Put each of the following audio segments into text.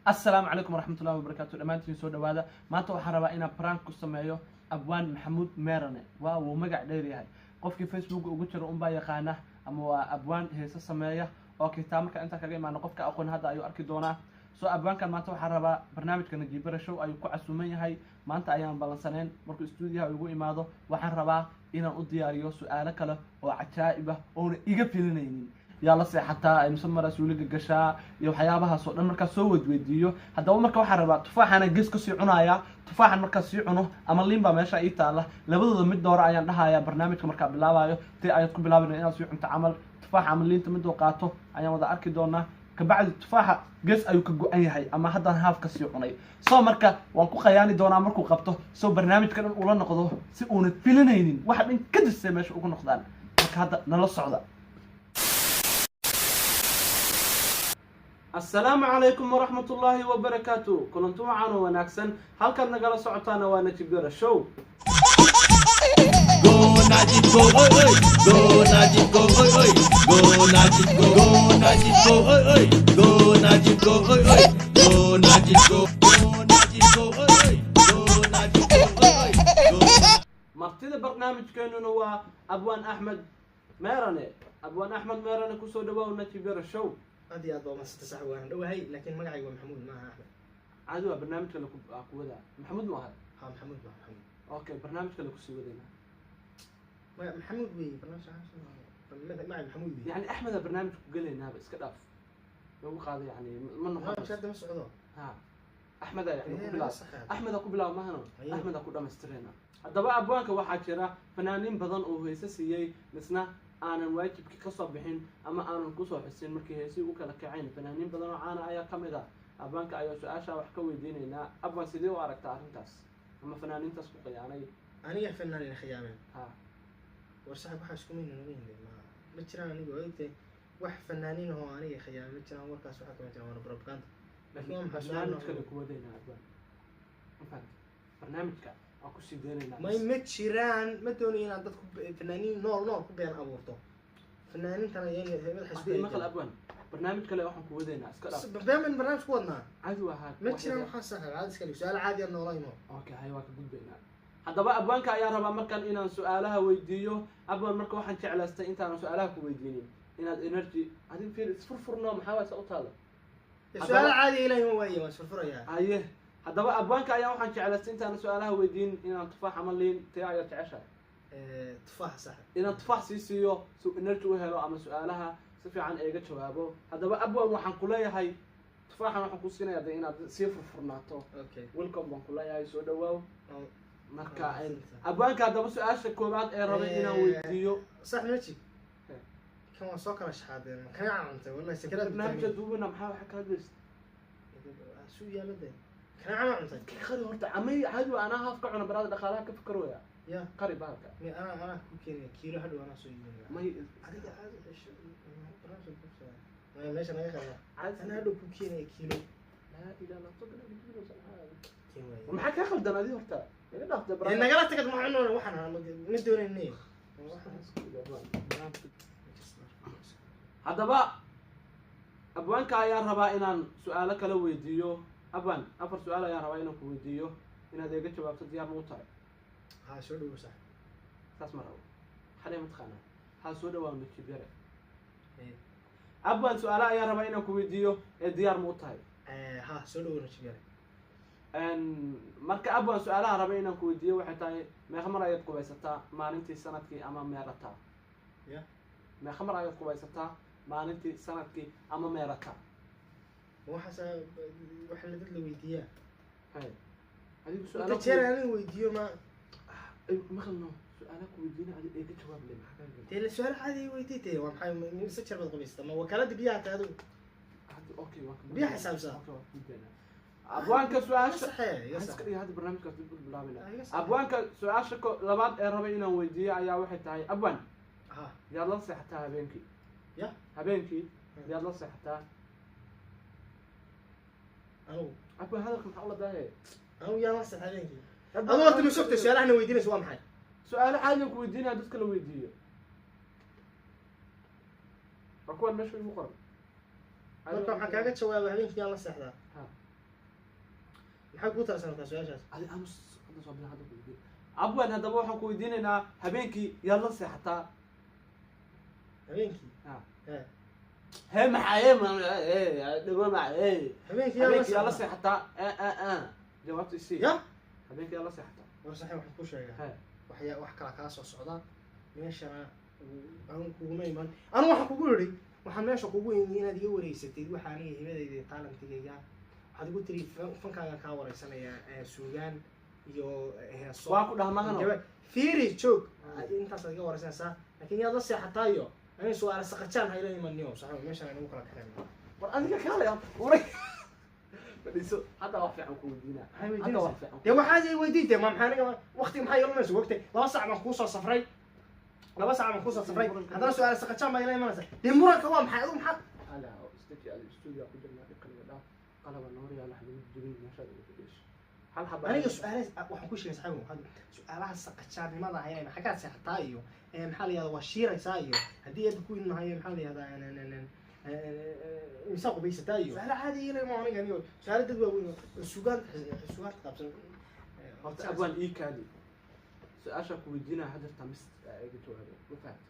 السلام عليكم ورحمة الله وبركاته. دمانتين سو دوادا maanta waxaan rabaa inaan prank ku sameeyo abwaan maxamuud meerane waa uu magac dheer yahay qofkii Facebook ugu jiro un baa yaqaana ama waa abwaan heesa sameeya oo kitaab marka inta kaga imaano qofka aqoon hadda ayuu arki doonaa soo abwaankan maanta waxaan rabaa barnaamijka Najiibara Show ayuu ku casuuman yahay maanta ayaan balansaneen markuu stuudiyaha ugu imaado waxaan rabaa inaan u diyaariyo su'aalo kale oo cajaa'ib ah oo iga filinaynin يلا سيحتها مسمى رسولي قشا يوحيابها صوت مركز سوود ويديو هذا أول مركز وحربا تفاح أنا جيس كسي عنايا تفاح مركز عنه أما اللين بمشى إيتاله لبض ضمن دورة عيان لها يا برنامج كمركز بلاوايو تي أيتكم بلاوا إن الناس يعمل تعمل تفاح عمل اللين تمد وقاته عيان وضع أركي دونا كبعد التفاح جيس أيوك جو أي هاي أما هذا هاف كسي عناي صو مركز وانكو خياني دونا مركو قبته سو برنامج كان ولا نقضه سيقون فيلنين واحد من كد السماش وكون نقدان هذا نلص عذا السلام عليكم ورحمة الله وبركاته كنتم معنا وناكسن هل كان نقل صعطانا ونجيبير الشو Go Najib go oi oi go Najib go oi oi go Najib go Najib go oi oi go Najib go oi oi go Najib go Najib go oi oi go Najib go oi oi مرتدى برنامج كانوا هو أبوان أحمد ميراني أبوان أحمد ميراني كسو دواء ونجيبير الشو هذه أضواء ما ستسح واحد هو هي لكن ما قاعد محمود ما أحمد عادوا برنامج كله كودا محمود ما هذا ها محمود ما محمود أوكي برنامج كله كسي ودينا ما محمود بي برنامج عارف ما محمود بي يعني أحمد برنامج قال لنا بس كذا هو قاضي يعني من ما مش هذا مسعود ها أحمد يعني إيه أحمد أكو بلا ما هنا أيوه. أحمد أكو دمسترينا الدواء أبوانك واحد شراء فنانين بدن أو هيسسيي نسنا أنا واجب كصب بحين أما أنا كوسو حسين مركي هيسي وكلا كعين فنانين بدن أنا أيا كمدا أبوانك أيا سؤاشا وحكوي دينينا أبوان سيدي وأرك تعرفين تاس أما فنانين تسبق يعني أنا يا فنان خيامين ها ورسح بحاش كمين نوين ما بتشران أنا قلت واحد فنانين هو أنا خيام بتشران وركاس واحد كمان ترى أنا بروباغندا لكن يوم برنامج كله كودينا أبوان فهمت برنامج كا أكو سيدينينا ما يمتشران ما دوني أنا ضد فنانين نور كبيان أبورتو فنانين ترى يعني هذا حسبي مخل أبوان برنامج كله واحد كودينا اسكت دائما برنامج كودنا عدوى هاد متشران حاسة عادي سكلي سؤال عادي أنا والله ما اوكي هاي واك gudbayna hadaba abwaanka ayaa rabaa markan inaan su'aalaha weydiiyo abwaan marka waxaan jeclaystay intaan su'aalaha ku weydiinin inaad energy adin fiir isfurfurno maxaa waxa u taalo سؤال عادي إلهي ما ويا ما سفر يا aye hadaba abwaanka ayaa waxaan jeclaystay intaan su'aalaha weydiin inaan tufaax ama liin tii ayaa jeceshay تفاح صح inaan tufaax siiyo si energy u helo ama su'aalaha si fiican eega jawaabo hadaba abwaan waxaan ku leeyahay tufaaxan waxaan ku siinayaa inaad si furfurnaato اوكي welcome baan ku leeyahay soo dhawaaw marka أوه. abwaanka hadaba su'aasha koobaad ee rabay inaan weydiiyo صح ماشي كم سكر أشحاد ما كان عملت والله سكرت barnaamijka duubana maxaa waxa ka hadlaysa شو يا مدة كان عملت qari horta amay hadu ana haaf ka cuna barada dhaqaalaha ka fikirooya يا qari baalka أنا ممكن كيلو حلو أنا سوي may هذا ما ليش أنا يخلى أنا هذا كوكين كيلو la ila la taqna bidilo salaha كيلو maxaa ka khaldan adii horta ila dhaafta barada إن قلت تقدر معنا وحنا ندور النيل hadaba abwaanka ayaa rabaa inaan su'aalo kala weydiiyo abwaan afar su'aal ayaa rabaa inaan ku weydiiyo inaad eega jawaabto diyaar ma u tahay ها شو لو صح saas ma rabo xalay ma taqaana ha soo dhawaa Najiibare إيه abwaan su'aalo ayaa rabaa inaan ku weydiiyo ee diyaar ma u tahay ها شو لو نشجع marka abwaan su'aalaha rabay inaan ku weydiiyo waxay tahay meeqa mar ayaad qubaysataa maalintii sanadkii ama meerataa يا meeqa mar ayaad qubaysataa maalintii sanadkii ama meerataa هو حسب وحنا ضد الويديا hay adigu أنت su'aalo ترى أنا ويديو ما maqalno su'aalo ku weydiina adiga ee ka jawaab leh maxaa ka ترى السؤال عادي ويديته ومحي من ستشر بالقبيس ما وكالات بيها هذا hadda okay waa بيها حساب صح abwaanka su'aasha صحيح يا صح hadda barnaamijkaas dib u bilaabina أيوة صح. abwaanka su'aasha labaad ee rabay inaan weydiiyo ayaa waxay tahay abwaan ها yaad la seexataa habeenkii يا habeenkii yaad la seexataa أنا abwaan hadalka maxaa ula daahe أنا يا ناس هذين أنا وقت ما شفت السؤال إحنا ويدينا سوا محي su'aalo caadi ku weydiinaya dadka la weydiiyo waa kuwan meesha igu qoran marka waxaan kaaga jawaabay habeenkii aan la seexdaa maxaa ku taasanataa su-aashaas adi amus hadda soo bila hadda ku weydiin abwan haddaba waxaan ku weydiinaynaa habeenkii yaad la seexataa habeenkii hee maxaaye dhago maxaaye habeenkii habeenkii yaa la seexataa jawaabta isii ya habeenkii yaa la seexataa war saxiib waxaan ku sheegaa he wax kala kaa soo socda meeshana anu kuguma iman anu waxaan kugu yidhi waxaan meesha kugu imi inaad iga wareysatid waxa aniga hibadayda taalantigayga waxaad igu tiri fankaaga kaa wareysanaya suugaan iyo heeso waa ku dhahmahano fiiri joog intaasaad iga wareysanaysaa laakiin yaad la seexataa iyo ani su-aala saqajaan hayla imaniyo saxiib meeshan aynagu kala kaxeyn war adiga kaalaya uray fadhiiso hadda wax fiican ku weydiinaa hadda wax fiican dee waxaad i weydiintay ma maxaa aniga waqti maxaa yeelanaysa waqti 2 saac baan kuusoo safray 2 saac baan kuusoo safray haddana su-aala saqajaan baa ila imanaysa dee muranka waa maxay adigu maxaa ala studio ku jirnaa dhibkaniga dhaaf qalaba noor yaa laxda jibin meesha ugu fadhiiso hal haba aniga su-aalaha waxaan ku sheegay saxiib waxaad su-aalaha saqajaannimada ahayn xaggaad seexataa iyo maxaa la yihahdaa waa shiiraysaa iyo haddii eebba ku imahayo maxaa la yihahdaa imsaa qubaysataa iyo su-aala caadi ila ma aniga anigo su-aala dad waaweyn sugaanta qaabsan horta abwaan ii kaadi su-aasha ku weydiinaa hadarta mis iga jawaabo ma fahamta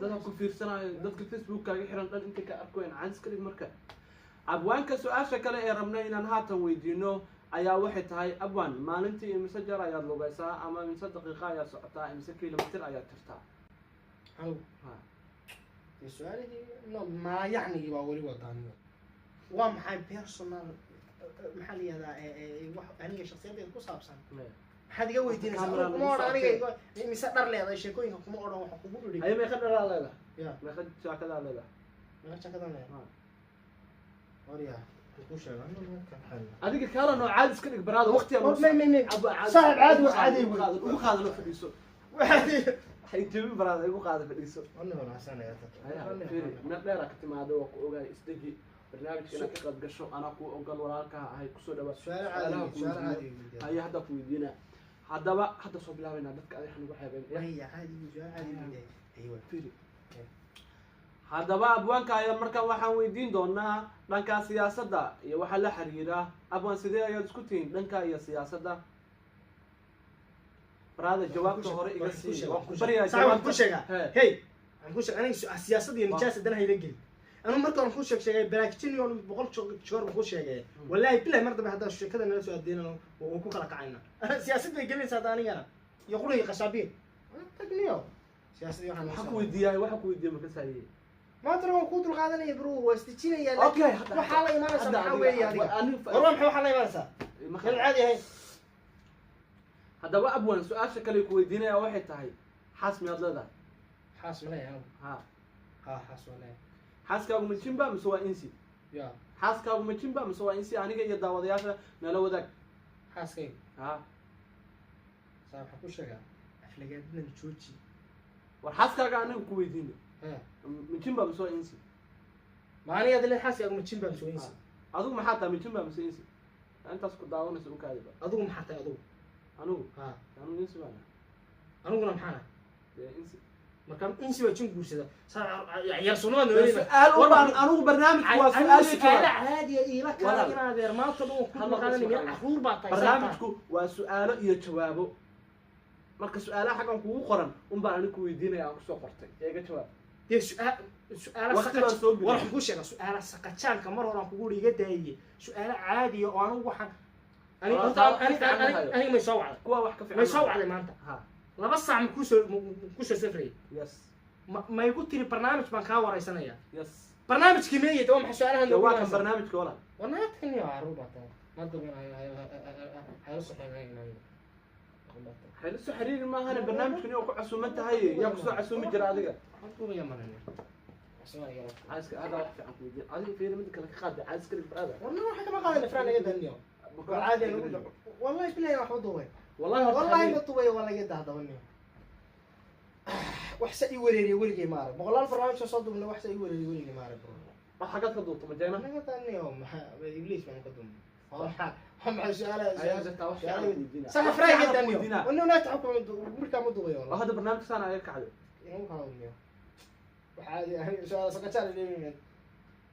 dadka ku fiirsanayo dadka facebookkaaga xiran dhan inta ka arkoyn caanskali marka abwaanka su-aasha kale ee rabnay inaan haatan weydiino ayaa waxay tahay abwaan maalintii imise jeer ayaad lugaysaa ama imise daqiiqa ayaad socotaa imise kilomitir ayaad tirtaa su-aalihii ma yacnigii baa weli wadaaniyo waa maxay personal maxaa la yihahdaa wax aniga shaksiyaddeeda ku saabsan maxaad iga weydiinaysaa kuma odhan aniga mise dhar leedahay sheekooyinka kuma odhan waxa kugu idhi ayo meeqa dharaa leedahay ya meeqa jaakadaa leedahay meeqa jaakadan leedahay warya ku sheega adiga kaala noo caadi iska dhig baraada waqti ama saaxib caadi wax caadi ugu qaadano fadhiiso waxay jebin baraada igu qaada fadhiiso anna wala hasanaya na dheera ka timaado waa ku ogaay isdeji barnaamijka inaad ka qayb gasho anaa ku ogal walaalkaa ahay kusoo dhawaa su-aal caadi haye hadda ku weydiina haddaba hadda soo bilaabaynaa dadka adiga nagu xeebeen waya caadi su-aal caadi aywa firi haddaba abwaanka ayaa markaan waxaan weydiin doonaa dhanka siyaasadda iyo waxa la xiriira abwaan sidee ayaad isku tihiin dhanka iyo siyaasadda baraada jawaabta hore iga sii waan ku bariyaa jawaabta ku sheega hey aan ku sheega aniga siyaasadda iyo nijaasada hayla gelin anu markaan ku sheegay baraakjiniyo 100 joor ku sheegay wallahi billahi mar dambe hadda sheekada nala soo adeynano oo ku kala kacayna siyaasadda ay gelinaysaa anigana iyo qulay qasaabiin tagniyo siyaasadda waxaan ku weydiiyay waxa ku weydiiyay marka saayay ما أدري هو كود القاعدة يبرو واستجينا يا لك أوكي وحالة إيمان سمحوا يا لك والله محو حالة إيمان سا العادي هاي هذا بقى أبوان سؤال شكل يكون دينا يا واحد تهاي حاس مياد لذا حاس ملاي ها حاس ملاي حاس كابو متشمبا مسوا إنسي يا حاس كابو متشمبا مسوا إنسي أنا جاي يدعو ضيافة نلو ذاك حاس كيف ها صار حكوش شجع أفلقات من تشوتشي والحاس كابو أنا كوي دينا متشمبا مسوا إنسي ما أنا هذا اللي حاس يا متشمبا مسوا إنسي أظن ما حتى متشمبا مسوا إنسي أنت أسكت دعوة نسوي كذا أظن ما حتى أظن أنا إنسي أنا قلنا محنا إنسي مركب إنسي وجهك بوسيدا صار يا صنوان أنا برنامج هو سؤال عادي إيه لك هذا غير ما تدو كل هذا اللي أخور بعطي برنامجكو وسؤاله iyo jawaabo marka su'aalaha xaqan kugu qoran baan anigu weydiinaya aan ku soo qortay eega jawaab dee su'aalaha waxaan ku sheegay su'aalaha saqajaanka mar hore aan kugu dhiga daayay su'aalo caadi oo anigu waxaan ani ma soo wacday kuwa wax ka fiican ma soo wacday maanta ha 2 saac ku soo safray yes ma igu tiri barnaamij baan ka wareysanaya yes barnaamijkii meeyay oo maxay su'aalahan loo waa barnaamijka wala wana tani waa arubata ma dadban ay saxeeyeen حلو سحرير ما هنا برنامج كني أكو عسومة هاي يا كسر عسومة جرا هذيك. أنتوا يا مرني. عايز هذا واحد في عقودي. عايز في مدك لك خاد عايز كذا هذا. والله حتى ما قال الفران يد اليوم. عادي والله بالله ما حضوه. والله ما طوي ولا يد هذا والله. وحسي وريري وريجي مارك. بقول الفران شو صدق من وحسي وريري مارك. ما حاجات كذوط ما جاينا. أنا قلت أني يوم إبليس ما نقدم. هم سؤال سنة فراي جدا اليوم وإنه لا تحكم مركا مدوغي والله هذا برنامج سنة عليك عادي مو هذا اليوم وحادي سؤال سكتان اليمين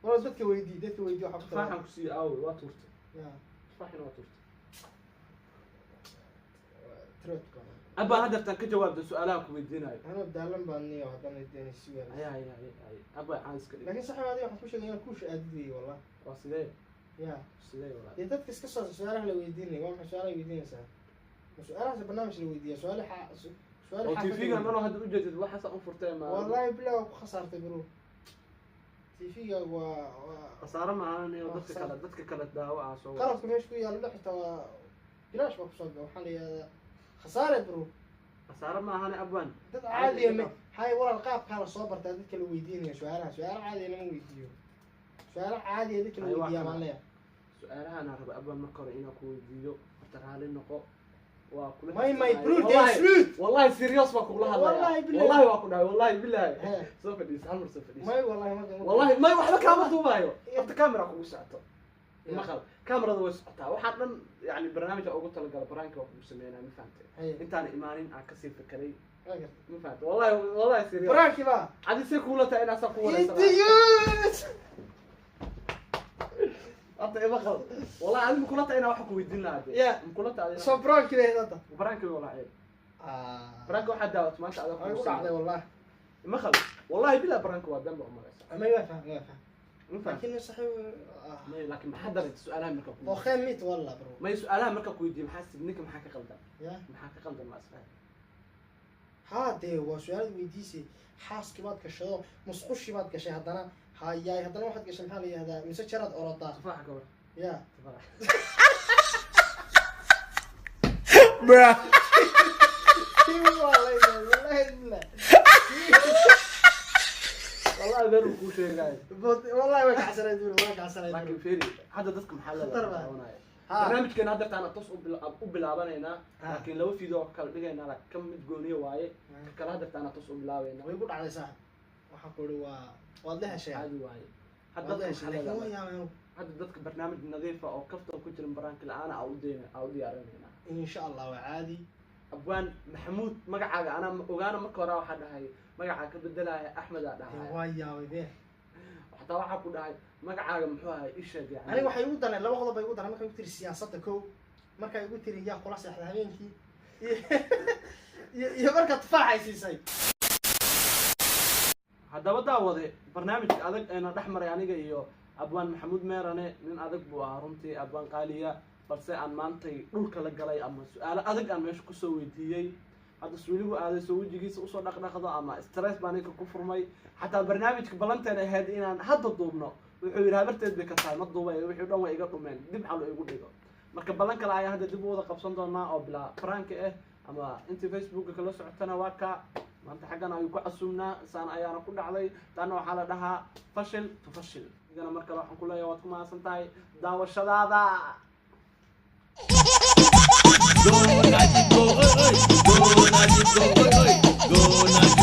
والله dadka weydii waxa ku tufaaxan ku sii aaw waa turta ya tufaaxan waa turta تريتكم أبا هذا كجواب سؤالك ويديناي أنا بدالن باني وهذا يديني السؤال أي أبا عايز كذا لكن صح هذه واحد كوش أنا كوش أدري والله واسدي يا سدي والله يدك كسر سؤاله لو يديني ما سؤاله يديني سهل سؤاله هذا برنامج لو يديه سؤال سؤال وتيفيق أنا هذا وجدت واحد أنفرتين ما والله بلا خسرت برو تيفيق خسارة معانا ودتك كلا داو عصو قرب كم يشوي على لحظة بلاش ما بصدق وحالي خسارة برو خسارة معانا أبوان عادي ما هاي ورا القاب كان صوبر تذكر لو يديني سؤال عادي أنا مو يديه سؤال عادي هذيك لو يديه مالها سؤالها أنا ربع أبوان مكر إنا كويديو ترى النقاء وكل ما برو والله سيريوس ما كلها والله بالله والله واقول والله بالله سوف ديس عمر سوف ديس ما والله ما والله ما واحد كاميرا دوبايو أنت كاميرا كوي ساعته ما خل كاميرا دوي ساعتها واحد من يعني برنامج أو قلت لك برانك وسمينا ما فهمت أنت أنا إيمانين عكسي فكري ما فهمت والله سيريوس برانك بقى عادي سيكولة أنا ساقولة إديوت أنت إيه بخل والله عادي مكولة أنا واحد كويدين لا عادي يا مكولة عادي سو برانك ليه هذا برانك والله عادي برانك واحد داوت ما أنت عادي أقول عادي والله ما خل والله بلا برانك وادم بعمر ما يفهم ما فهم لكن صحيح لكن ما حدا رد سؤالها مركب وخميت والله برو ما يسألها مركب كويدي محاسب إنك محاكي قلدا يا محاكي قلدا ما أسفل هذا هو سؤال ويديسي حاس كبات كشيء مسخوش كبات كشيء هذانا هاي هذانا واحد كشيء محلي هذا مسجرات أوروبا تفاحة كور يا تفاحة برا والله بالله والله بيرو كوشي قاعد والله ما كعسل يدور ما كعسل لكن فيري حدا دسك محل ها برنامج كان هذا تاعنا تصو بلابانينا لكن لو في ذوق كل دقيقة لك كم متقولي واي كل هذا تاعنا تصو بلابانينا ويقول على ساعة وحقول واضح شيء عادي واي هذا شيء لكن هو يا هذا دسك برنامج نظيفة أو كفته وكنت المبرانك الآن أو ديارنا إن شاء الله وعادي أبوان محمود مقعد أنا وأنا مكورا واحد هاي مقعد كبدلها أحمد هذا ويا ويبه حتى واحد كده هاي مقعد محوها إيش يعني أنا waxay ugu daray laba qodob ay ugu daray markay ugu tiri siyaasadda koow markay ugu tiri yaa qolaas saxda habeenkii iyo marka tufaaxay siisay haddaba daawade barnaamijka adag ayna dhex maray aniga iyo abwaan maxamuud meerane nin adag buu ahaa runtii abwaan qaaliya balse aan maantay dhulka la galay ama su'aalo adag aan meesha ku soo weydiiyey hadda suuligu aaday soo wajigiisa usoo dhaqdhaqdo ama stress baan ninka ku furmay xataa barnaamijka balanteena ahayd inaan hadda duubno wuxuu yidhi habarteed bay ka tahay ma duubay wixii dhan way iga dhumeen dib xal igu dhigo marka balan kale ayaa hadda dib u wada qabsan doonaa oo bilaa prank ah ama intii facebooka kala socotana waa ka maanta xaggan ayuu ku casuumnaa saan ayaana ku dhacday taana waxaa la dhahaa fashil to fashil igana markale waxaan ku leeyahay waad ku mahadsan tahay daawashadaada Go Najib go, oi oi. Go Najib go, oi oi. Go Najib.